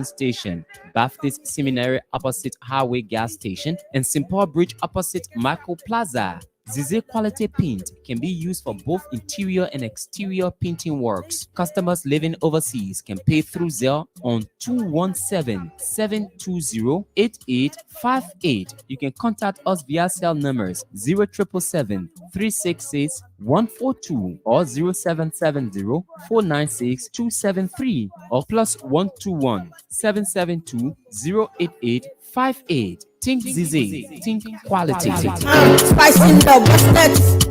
Station, Baptist Seminary opposite Highway Gas Station, and Simple Bridge opposite Michael Plaza. Zize quality paint can be used for both interior and exterior painting works. Customers living overseas can pay through Zelle on 217-720-8858. You can contact us via cell numbers 0777-366-142 or 0770-496-273 or +121-772-08858. Think Zize, think quality. Spicy love, what's next?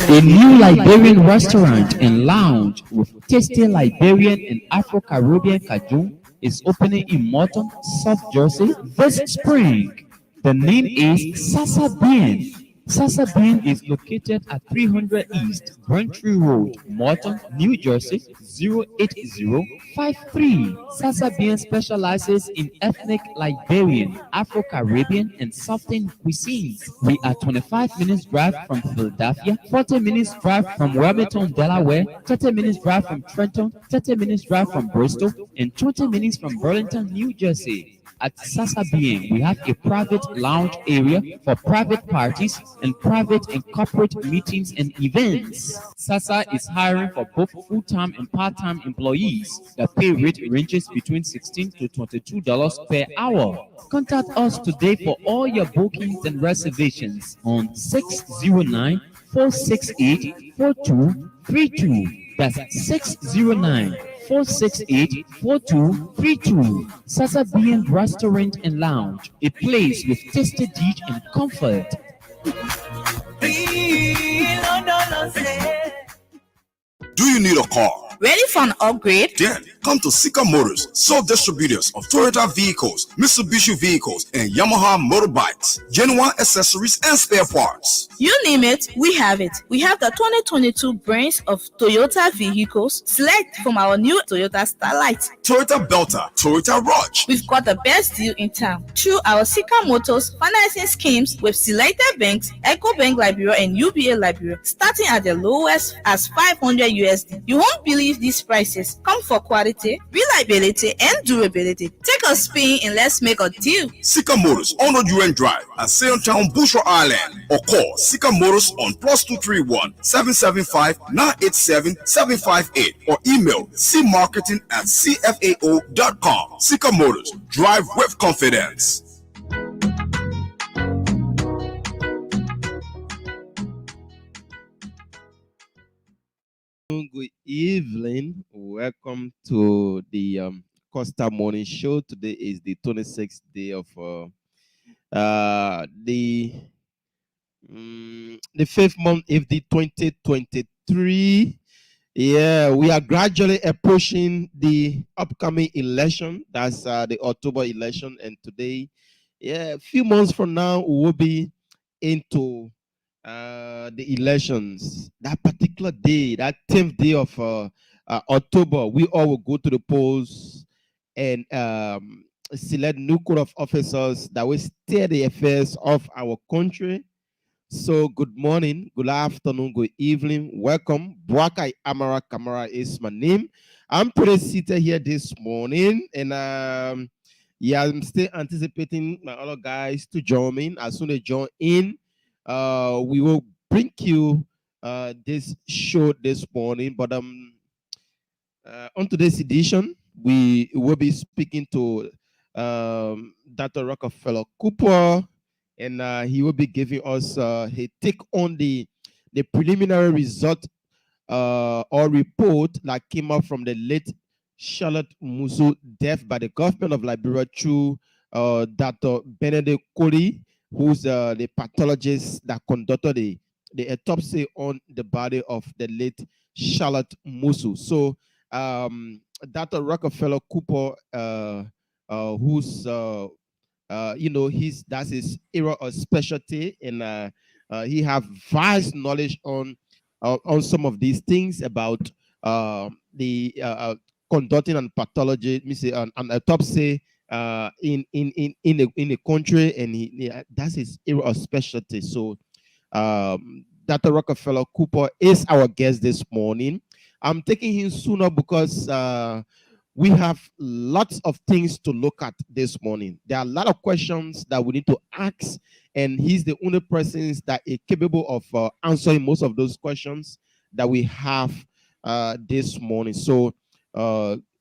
A new Liberian restaurant and lounge with tasty Liberian and Afro-Caribbean cajun is opening in Morton, South Jersey this spring. The name is Sasa Bean. Sasa Bean is located at 300 East Braintree Road, Morton, New Jersey 08053. Sasa Bean specializes in ethnic Liberian, Afro-Caribbean, and Southern cuisines. We are 25 minutes drive from Philadelphia, 40 minutes drive from Wilmington, Delaware, 30 minutes drive from Trenton, 30 minutes drive from Bristol, and 20 minutes from Burlington, New Jersey. At Sasa Bean, we have a private lounge area for private parties and private and corporate meetings and events. Sasa is hiring for both full-time and part-time employees. The pay rate ranges between $16 to $22 per hour. Contact us today for all your bookings and reservations on 609-468-4232. That's 609-468-4232. Sasa Bean Restaurant and Lounge, a place with tasty dish and comfort. Do you need a car? Ready for an upgrade? Then come to Sika Motors, sole distributors of Toyota vehicles, Mitsubishi vehicles, and Yamaha motorbikes, genuine accessories and spare parts. You name it, we have it. We have the 2022 brands of Toyota vehicles. Select from our new Toyota Starlight, Toyota Belter, Toyota Rush. We've got the best deal in town through our Sika Motors financing schemes with selected banks, EcoBank Liberia and UBA Liberia, starting at the lowest as $500 USD. You won't believe these prices. Come for quality, reliability, and durability. Take a spin and let's make a deal. Sika Motors on UN Drive at Sailtown, Bushra Island, or call Sika Motors on +231 775 987 758 or email cmarketing@cfao.com. Sika Motors, drive with confidence. Good evening. Welcome to the Costa Morning Show. Today is the 26th day of the fifth month of the 2023. Yeah, we are gradually approaching the upcoming election. That's the October election, and today, a few months from now, we will be into the elections. That particular day, that 10th day of October, we all will go to the polls and select new code of officers that will steer the affairs of our country. So good morning, good afternoon, good evening. Welcome. Bwakai Amara Kamara is my name. I'm pretty seated here this morning, and I'm still anticipating my other guys to join me. As soon as they join in, we will bring you this show this morning. But on today's edition, we will be speaking to Dr. Rockefeller Cooper, and he will be giving us his take on the preliminary result or report that came out from the late Charlotte Musu death by the government of Liberia through Dr. Benedict Coley, who's the pathologist that conducted the autopsy on the body of the late Charlotte Musu. So Dr. Rockefeller Cooper, who's that's his area of specialty, and he have vast knowledge on some of these things about the conducting and pathology, an autopsy in the country, and that's his area of specialty. So Dr. Rockefeller Cooper is our guest this morning. I'm taking him sooner because we have lots of things to look at this morning. There are a lot of questions that we need to ask, and he's the only person that is capable of answering most of those questions that we have this morning. So,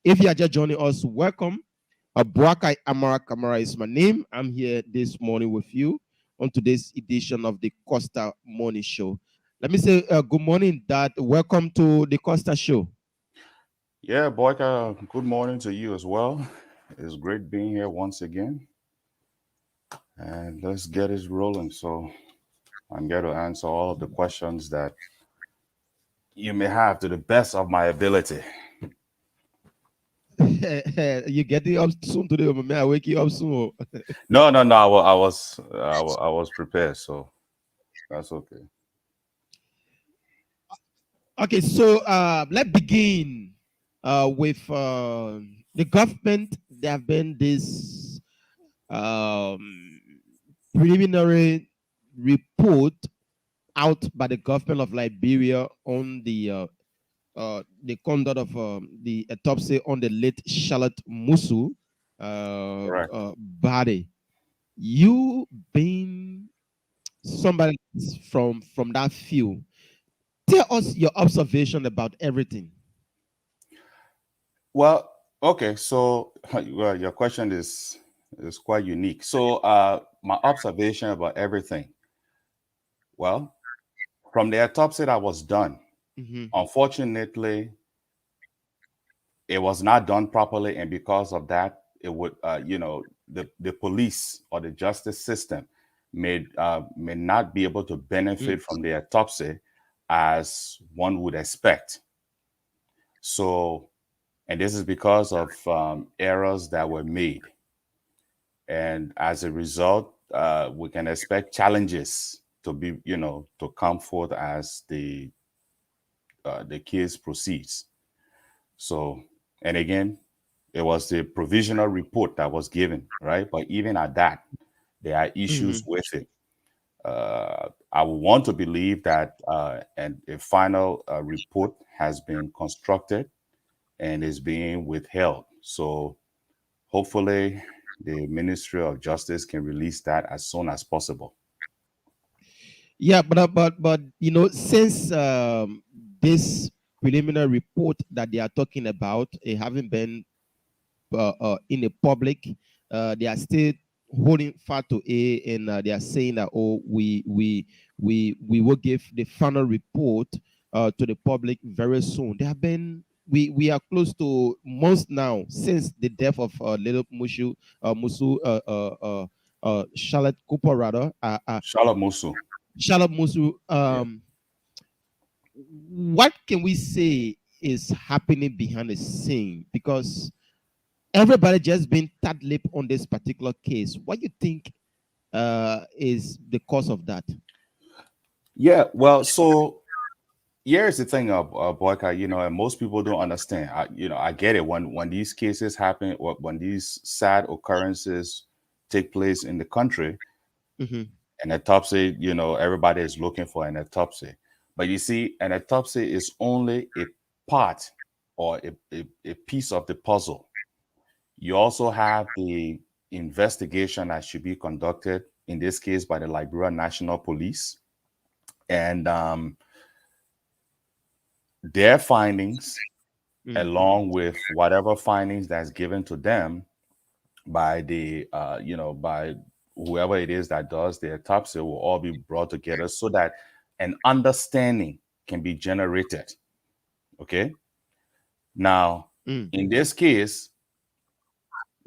if you are just joining us, welcome. Buakai Amara Kamara is my name. I'm here this morning with you on today's edition of the Costa Morning Show. Let me say good morning, Dad. Welcome to the Costa Show. Yeah, Boyka, good morning to you as well. It's great being here once again. And let's get it rolling. So I'm here to answer all of the questions that you may have to the best of my ability. You getting up soon today, man. I wake you up soon. No. I was prepared, so that's okay. Okay, so let's begin with the government. There have been this preliminary report out by the government of Liberia on the conduct of the autopsy on the late Charlotte Musu Correct. body. You being somebody from that field, tell us your observation about everything. Well, okay, so well, your question is quite unique. So my observation about everything. Well, from the autopsy that was done, unfortunately, it was not done properly, and because of that, it would, the police or the justice system may not be able to benefit from the autopsy as one would expect. So, and this is because of errors that were made, and as a result, we can expect challenges to be, to come forth as the case proceeds. So, and again, it was the provisional report that was given, right? But even at that, there are issues with it. I would want to believe that and a final report has been constructed and is being withheld. So hopefully the Ministry of Justice can release that as soon as possible. Yeah, but since this preliminary report that they are talking about, it haven't been in the public, they are still holding fast to A, and they are saying that we will give the final report to the public very soon. They have been we are close to months now since the death of little Musu Charlotte Cooper rather Charlotte Musu. Charlotte Musu. What can we say is happening behind the scene? Because everybody just been tight lip on this particular case. What do you think is the cause of that? Yeah, well, so here's the thing, Boyka, and most people don't understand. I get it when these cases happen, or when these sad occurrences take place in the country, an autopsy, everybody is looking for an autopsy. But you see, an autopsy is only a part or a piece of the puzzle. You also have the investigation that should be conducted, in this case by the Liberia National Police. And their findings, along with whatever findings that's given to them by the, by whoever it is that does the autopsy, will all be brought together so that an understanding can be generated. Okay. Now, in this case,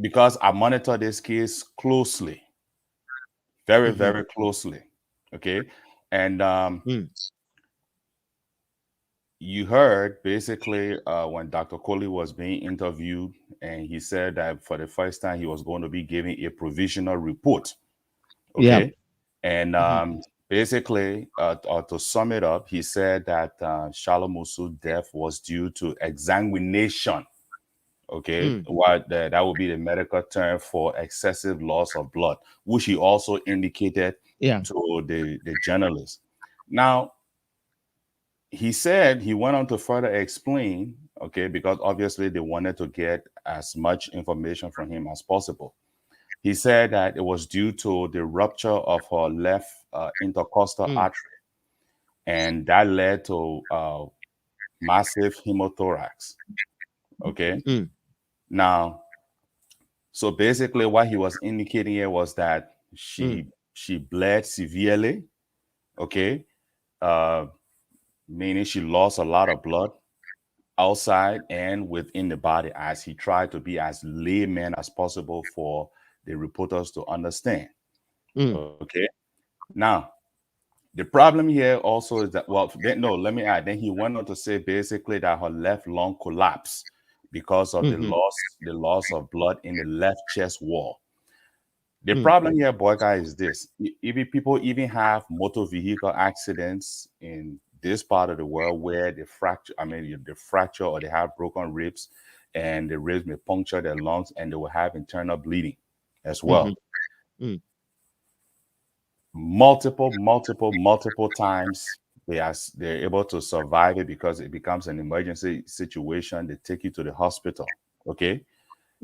because I monitor this case closely, very, very closely. Okay. And you heard basically when Dr. Coley was being interviewed, and he said that for the first time he was going to be giving a provisional report. Okay. And basically, to sum it up, he said that Charlotte Musu's death was due to exsanguination. Okay, what that would be the medical term for excessive loss of blood, which he also indicated to the journalist. Now, he said he went on to further explain, okay, because obviously they wanted to get as much information from him as possible. He said that it was due to the rupture of her left intercostal artery, and that led to massive hemothorax. Okay. Now, so basically, what he was indicating here was that she bled severely. Okay, meaning she lost a lot of blood outside and within the body, as he tried to be as layman as possible for the reporters to understand. Okay. Now, the problem here also is that, well, then, no, let me add. Then he went on to say basically that her left lung collapsed because of the loss of blood in the left chest wall. The problem here, boy, guys, is this: even people even have motor vehicle accidents in this part of the world where they fracture. I mean, they fracture or they have broken ribs, and the ribs may puncture their lungs, and they will have internal bleeding as well. Multiple times they're able to survive it because it becomes an emergency situation. They take you to the hospital, okay,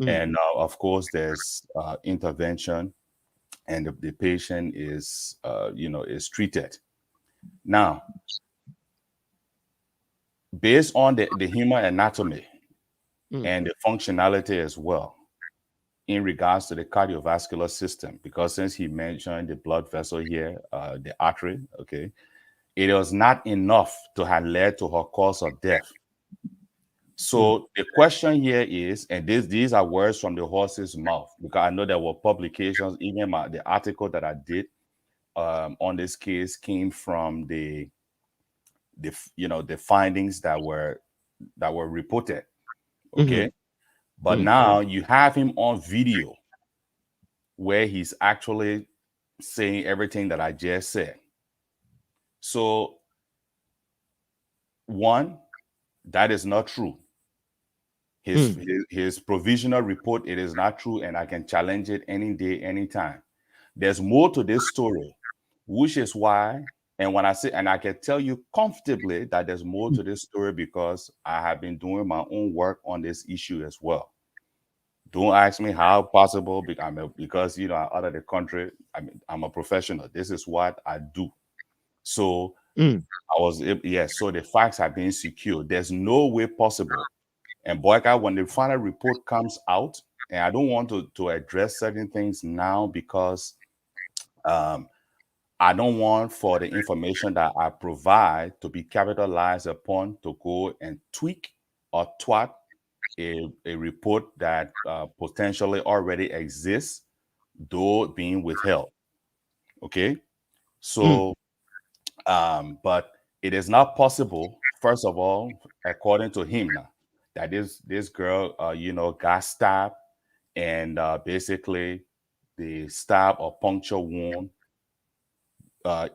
and of course there's intervention, and the patient is is treated. Now, based on the human anatomy and the functionality as well, in regards to the cardiovascular system, because since he mentioned the blood vessel here, the artery, okay, it was not enough to have led to her cause of death. So the question here is, and these are words from the horse's mouth, because I know there were publications, even the article that I did on this case came from the findings that were reported, okay. But now you have him on video where he's actually saying everything that I just said. So, one, that is not true. His provisional report, it is not true, and I can challenge it any day, anytime. There's more to this story, which is why, and when I say, and I can tell you comfortably that there's more to this story because I have been doing my own work on this issue as well. Don't ask me how possible, because out of the country, I'm a professional. This is what I do. So so the facts have been secured. There's no way possible. And Boyka, when the final report comes out, and I don't want to address certain things now because I don't want for the information that I provide to be capitalized upon to go and tweak or twat a report that potentially already exists, though being withheld. Okay, so but it is not possible, first of all, according to him now, that this girl got stabbed, and basically the stab or puncture wound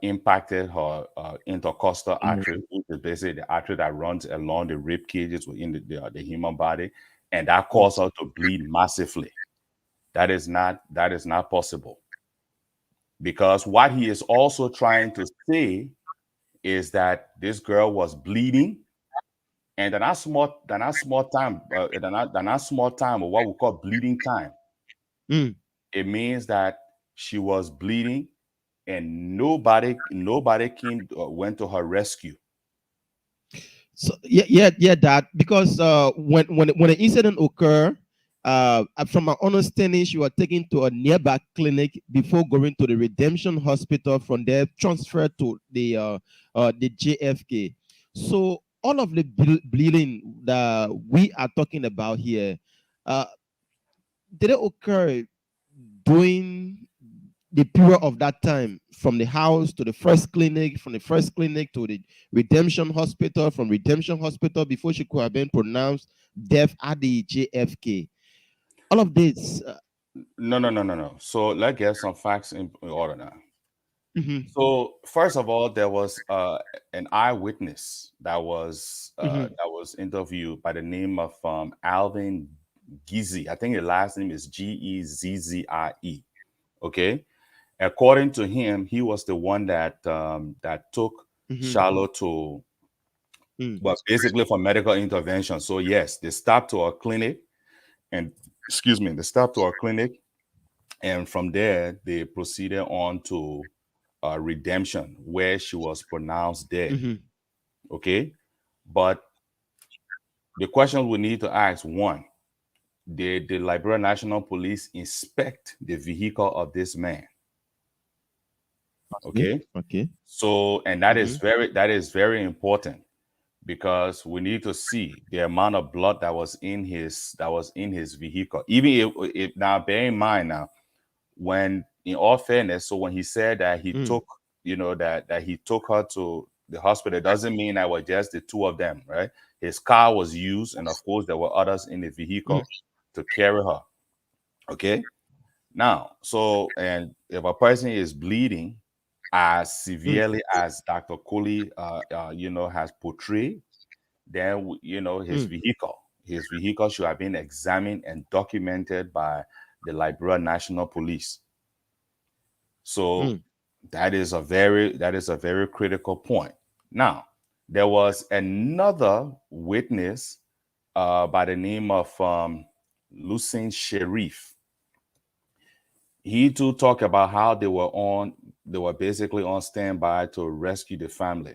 impacted her intercostal artery, which is basically the artery that runs along the rib cages within the human body, and that caused her to bleed massively. That is not possible, because what he is also trying to say is that this girl was bleeding, and that small time, or what we call bleeding time. It means that she was bleeding, and nobody came went to her rescue. So that because when an incident occur, from my understanding, she was taken to a nearby clinic before going to the Redemption Hospital. From there, transferred to the JFK. So all of the bleeding that we are talking about here, did it occur during the period of that time, from the house to the first clinic, from the first clinic to the Redemption Hospital, from Redemption Hospital before she could have been pronounced deaf at the JFK? All of this. No. So let's get some facts in order now. So first of all, there was an eyewitness that was interviewed by the name of Alvin Gizzi. I think the last name is Gezzire. Okay. According to him, he was the one that took Charlotte to but basically for medical intervention. So yes, they stopped to our clinic, and they stopped to our clinic, and from there they proceeded on to Redemption, where she was pronounced dead. Okay, but the question we need to ask: one, did the Liberia National Police inspect the vehicle of this man? Okay, Okay. so and that is very important, because we need to see the amount of blood that was in his vehicle. Even if now, bear in mind now, when, in all fairness, so when he said that he took, that he took her to the hospital, it doesn't mean that was just the two of them, right? His car was used, and of course there were others in the vehicle to carry her. Okay. Now, so, and if a person is bleeding as severely as Dr. Coley, has portrayed, then his vehicle should have been examined and documented by the Liberia National Police. So that is a very critical point. Now, there was another witness by the name of Lucien Sharif. He too talked about how they were basically on standby to rescue the family.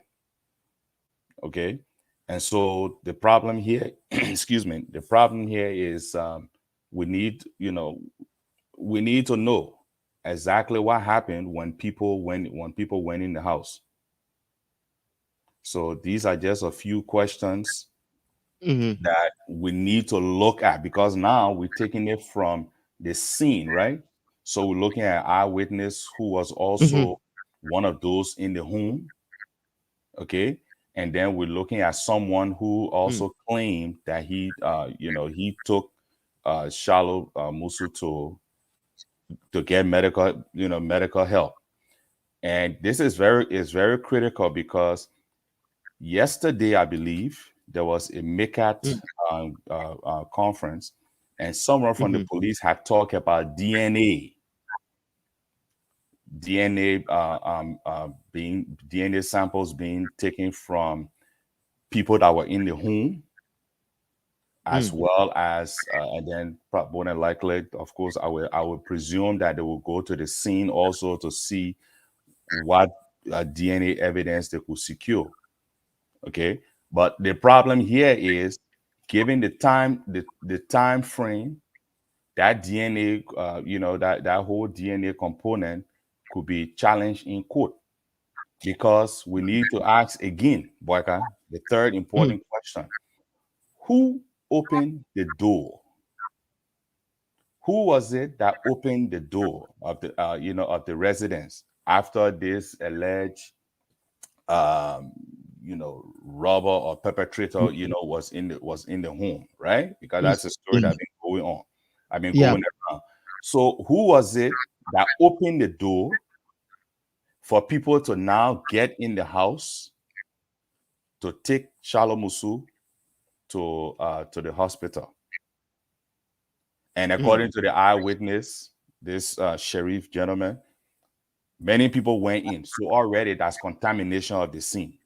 Okay. And so the problem here, the problem here is we need to know exactly what happened when people went in the house. So these are just a few questions that we need to look at, because now we're taking it from the scene, right? So we're looking at eyewitness who was also one of those in the home. Okay. And then we're looking at someone who also claimed that he took Shallow Musu to get medical help. And this is very critical, because yesterday, I believe, there was a MICAT conference, and someone from the police had talked about DNA DNA samples being taken from people that were in the home, as well as and then more than likely, of course, I would presume that they will go to the scene also to see what DNA evidence they could secure. Okay, but the problem here is, given the time frame, that DNA, that whole DNA component could be challenged in court, because we need to ask again, Boyka, the third important question: who opened the door? Who was it that opened the door of the residence after this alleged robber or perpetrator was in the home, right? Because that's a story that's been going on. I've been going around. So who was it that opened the door for people to now get in the house to take Shalom Musu to the hospital? And according to the eyewitness, this sheriff gentleman, many people went in. So already that's contamination of the scene.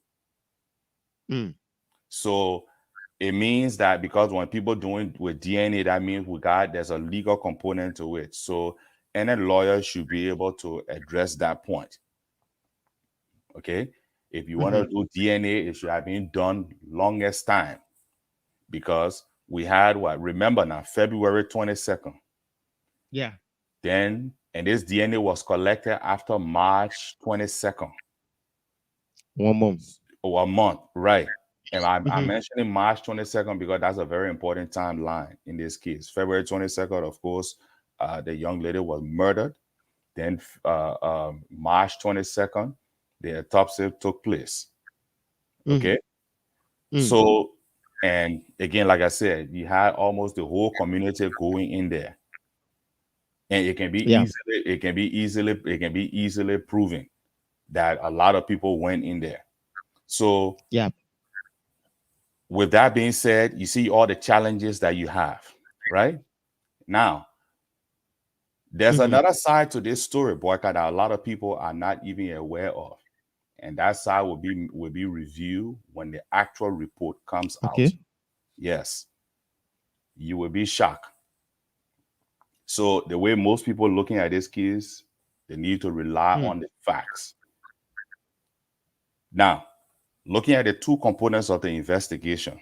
So it means that, because when people doing with DNA, that means there's a legal component to it. So any lawyer should be able to address that point. Okay. If you want to do DNA, it should have been done longest time, because we had remember now, February 22nd. Yeah. Then, and this DNA was collected after March 22nd. 1 month. Or a month, right. And I'm mentioning March 22nd because that's a very important timeline in this case. February 22nd, of course, the young lady was murdered. Then March 22nd, the autopsy took place. Okay. So, and again, like I said, you had almost the whole community going in there. And it can be easily proven that a lot of people went in there. So with that being said, you see all the challenges that you have, right? Now, there's another side to this story, Boyka, that a lot of people are not even aware of. and that side will be reviewed when the actual report comes out. Okay. Yes, you will be shocked. So the way most people looking at this case, they need to rely on the facts. Now, looking at the two components of the investigation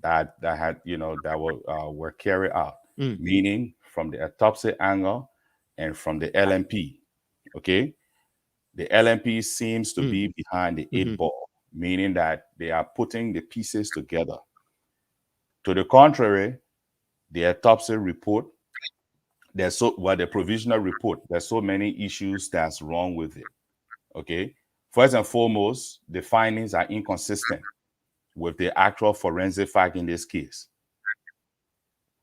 that had that were carried out, meaning from the autopsy angle and from the LMP. Okay, the LMP seems to be behind the eight ball, meaning that they are putting the pieces together. To the contrary, the autopsy report, the provisional report, there's so many issues that's wrong with it. Okay, first and foremost, the findings are inconsistent with the actual forensic fact in this case.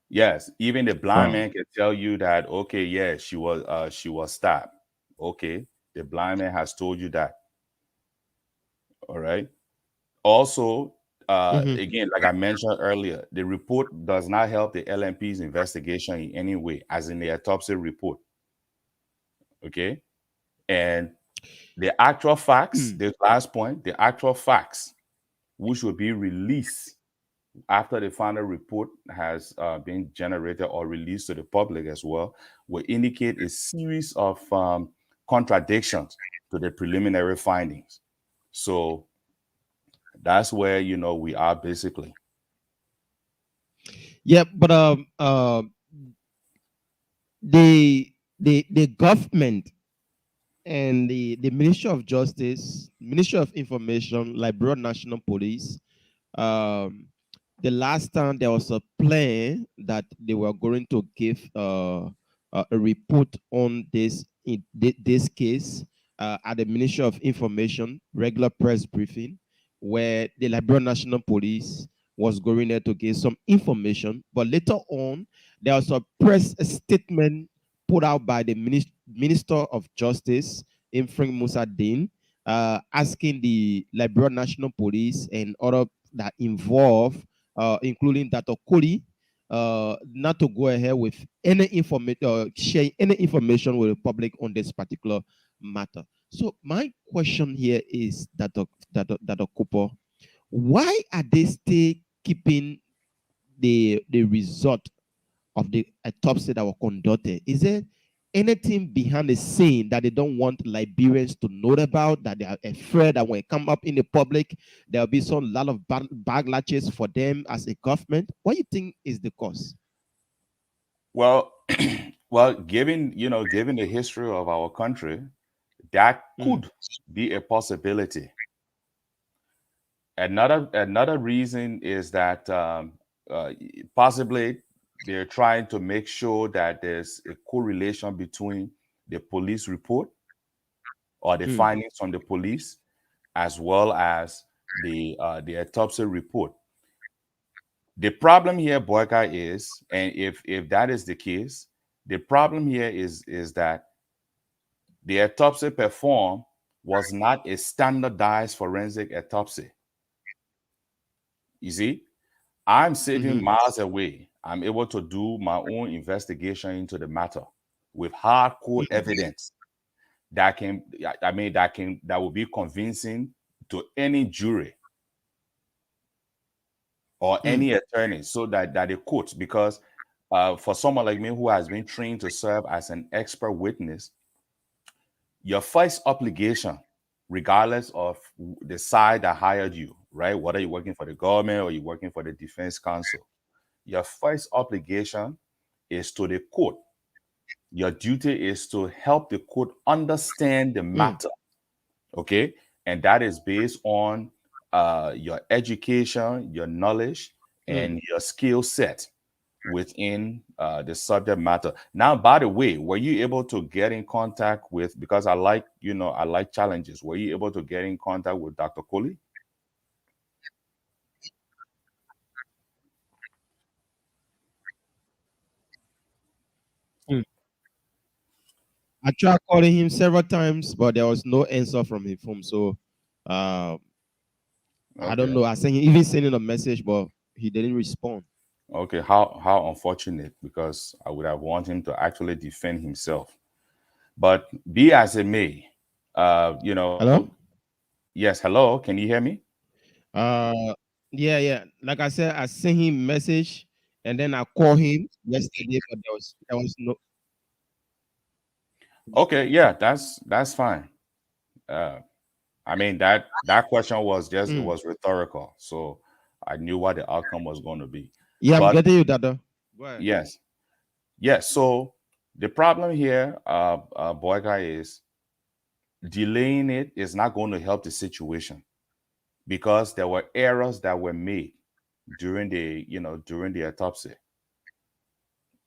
Yes, even the blind man can tell you that, okay, yeah, she was stabbed. Okay, the blind man has told you that. All right. Also, again, like I mentioned earlier, the report does not help the LMP's investigation in any way, as in the autopsy report. Okay. And the actual facts, the last point, the actual facts, which will be released after the final report has been generated or released to the public as well, will indicate a series of contradictions to the preliminary findings. So that's where we are basically. Yeah, but the government and the Ministry of Justice, Ministry of Information, Liberia National Police, the last time there was a plan that they were going to give a report on this case at the Ministry of Information regular press briefing, where the Liberia National Police was going there to give some information. But later on, there was a press statement put out by the Minister of Justice, Imfring Musa Dean, asking the Liberia National Police and other that involved, including Dr. Koli, not to go ahead with any information, share any information with the public on this particular matter. So my question here is Dr. Cooper, why are they still keeping the result of the autopsy that were conducted? Is there anything behind the scene that they don't want Liberians to know about, that they are afraid that when it come up in the public, there'll be some lot of backlashes for them as a government? What do you think is the cause? Well, given the history of our country, that could be a possibility. Another reason is that possibly they're trying to make sure that there's a correlation between the police report or the findings from the police as well as the autopsy report. The problem here, Boyka, is, and if that is the case, the problem here is that the autopsy performed was not a standardized forensic autopsy. You see, I'm sitting miles away. I'm able to do my own investigation into the matter with hardcore evidence that will be convincing to any jury or any attorney, so that the court, because for someone like me who has been trained to serve as an expert witness, your first obligation, regardless of the side that hired you, right? Whether you're working for the government or you're working for the defense counsel, your first obligation is to the court. Your duty is to help the court understand the matter, okay? And that is based on your education, your knowledge, and your skill set within the subject matter. Now, by the way, were you able to get in contact with, because I like challenges, were you able to get in contact with Dr. Koli? I tried calling him several times, but there was no answer from his phone. So I don't know. I sent him, even sending a message, but he didn't respond. Okay, how unfortunate, because I would have wanted him to actually defend himself. But be as it may, Hello? Yes, hello, can you hear me? Yeah. Like I said, I sent him message and then I called him yesterday, but there was no. Okay, yeah, that's fine. Uh, I mean that question was just, it Mm. was rhetorical, so I knew what the outcome was going to be. Yeah, I'm But getting you, Dada. Go ahead. yes, yes. So the problem here, boy guy, is delaying it is not going to help the situation, because there were errors that were made during the autopsy.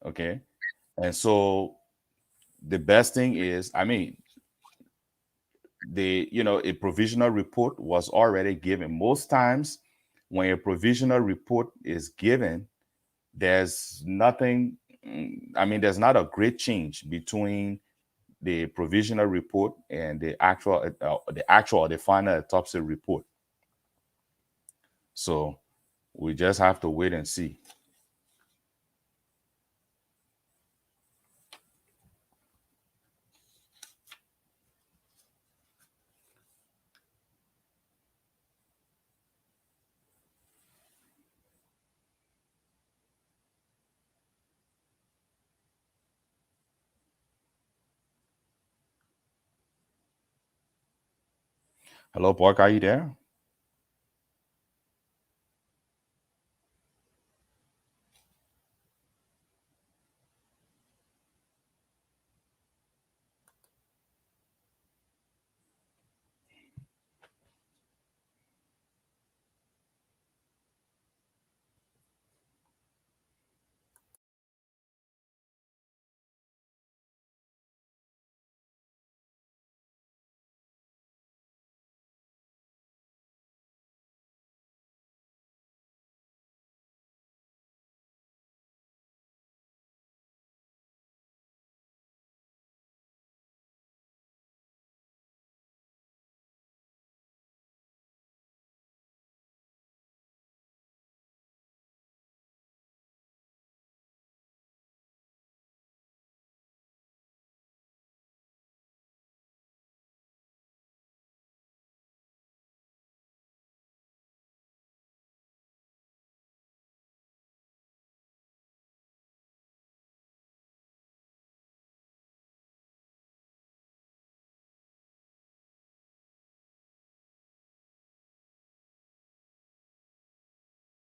Okay, and so the best thing is, I mean, a provisional report was already given. Most times when a provisional report is given, there's nothing, I mean, there's not a great change between the provisional report and the final autopsy report. So we just have to wait and see. Hello, Bork, are you there?